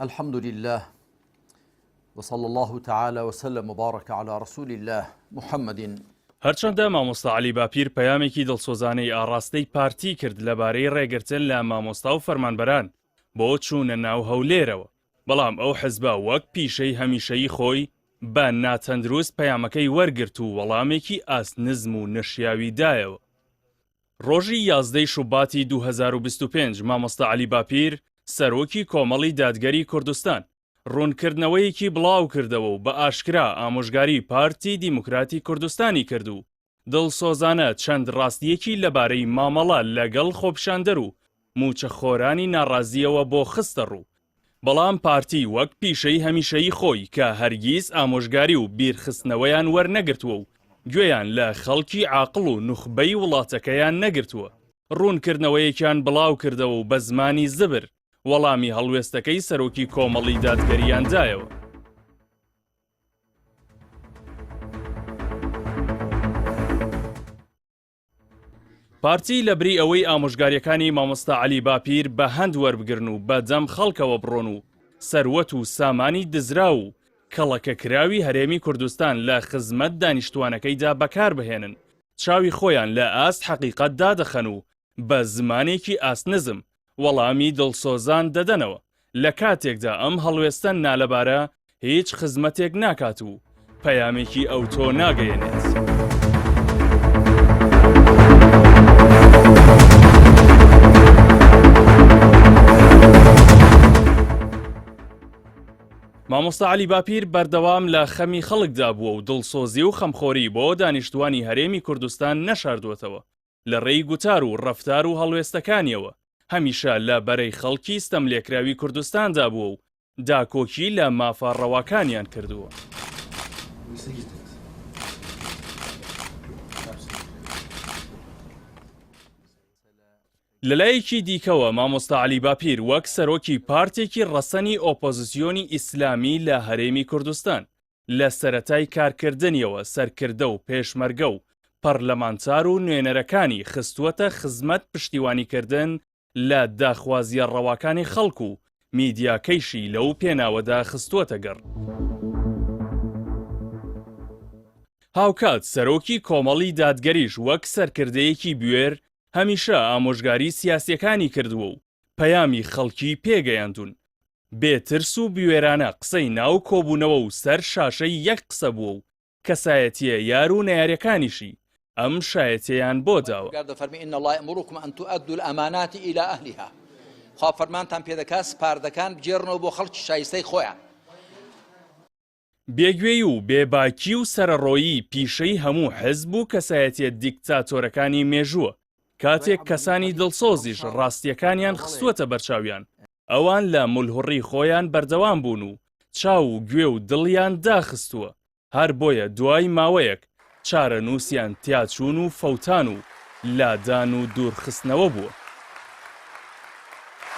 الحمد لله وصلى الله تعالى وسلم وبارك على رسول الله محمد. هەرچەندە مامۆستا عەلی باپیر پەیامێکی دڵسۆزانەی ئاڕاستەی پارتی کرد لەبارەی ڕێگرتن لە مامۆستا و فەرمانبەران بۆ چوونە ناو هەولێرەوە، بەڵام ئەو حزبە وەک پیشەی هەمیشەیی خۆی بە ناتەندروست پەیامەکەی وەرگرت و وەڵامێکی ئاسنزم و نەشیاوی دایەوە. ڕۆژی 11 شوباتی 2025 مامۆستا عەلی باپیر سەرۆکی کۆمەڵی دادگەری کوردستان ڕوونکردنەوەیەکی بڵاو کردەوە و بە ئاشکرا ئامۆژگاری پارتی دیموکراتی کوردستانی کرد و دڵسۆزانە چەند ڕاستیەکی لەبارەی مامەڵە لەگەڵ خۆپیشاندەر و موچەخۆرانی ناڕازیەوە بۆ خستە ڕوو. بەڵام پارتی وەک پیشەی هەمیشەیی خۆی کە هەرگیز ئامۆژگاری و بیرخستنەوەیان وەرنەگرتووە و گوێیان لە خەڵکی عاقڵ و نوخبەی وڵاتەکەیان نەگرتووە، ڕوونکردنەوەیەکیان بڵاو کردەوە و بە زمانی زبر وەڵامی هەڵوێستەکەی سەرۆکی کۆمەڵی دادگەریان دایەوە. پارتی لەبری ئەوەی ئامۆژگاریەکانی مامۆستا عەلی باپیر بە هەند وەربگرن و بە دەم خەڵکەوە بڕۆن و سەروەت و سامانی دزرا و کەڵەکەکراوی هەرێمی کوردستان لە خزمەت دانیشتوانەکەیدا بەکار بهێنن، چاوی خۆیان لە ئاست حەقیقەتدا دەخەن و بە زمانێکی ئاسنزم وەڵامی دڵسۆزان دەدەنەوە، لە کاتێکدا ئەم هەڵوێستە نالەبارە هیچ خزمەتێک ناکات و پەیامێکی ئەو تۆ ناگەیەنێت. مامۆستا عەلی باپیر بەردەوام لە خەمی خەڵکدا بووە و دڵسۆزی و خەمخۆری بۆ دانیشتوانی هەرێمی کوردستان نەشاردووەتەوە، لە ڕێی گوتار و ڕەفتار و هەڵوێستەکانیەوە هەمیشە لە بەرەی خەڵکی ستەملێکراوی کوردستاندا بووە و داکۆکی لە مافاڕەواکانیان کردووە. لەلایەکی دیکەوە مامۆستا عەلی باپیر وەک سەرۆکی پارتێکی ڕەسەنی ئۆپۆزیسیۆنی ئیسلامی لە هەرێمی کوردستان لە سەرەتای کارکردنیەوە سەرکردە و پێشمەرگە و پەرلەمانتار و نوێنەرەکانی خستووەتە خزمەت پشتیوانیکردن لە داخوازیە ڕەواکانی خەڵک و میدیاکەیشی لەو پێناوەدا خستووەتە گەڕ. هاوکات سەرۆکی کۆمەڵی دادگەریش وەک سەرکردەیەکی بوێر هەمیشە ئامۆژگاری سیاسیەکانی کردووە و پەیامی خەڵکی پێگەیاندون، بێترس و بوێرانە قسەی ناو کۆبوونەوە و سەر شاشەی یەک قسە بووە و کەسایەتیە یار و نەیاریەکانیشی ئەم شایەتیان بۆ داوە. إن الله يأمركم أن تؤدوا الأمانات إلى أهلها. خوا فەرمانتان پێدەکات سپاردەکان بجێڕنەوە بۆ خەڵکی شایستەی خۆیان. بێگوێی و بێباکی و سەرڕۆیی پیشەی هەموو حزب و کەسایەتیە دیکتاتۆرەکانی مێژووە، کاتێک کەسانی دڵسۆزیش ڕاستیەکانیان خستووەتە بەرچاویان، ئەوان لە مولهوڕی خۆیان بەردەوام بوون و چاو و گوێ و دڵیان داخستووە، هەر بۆیە دوای ماوەیەک چارە نووسیان تیاچوون و فەوتان و لادان و دوورخستنەوە بووە.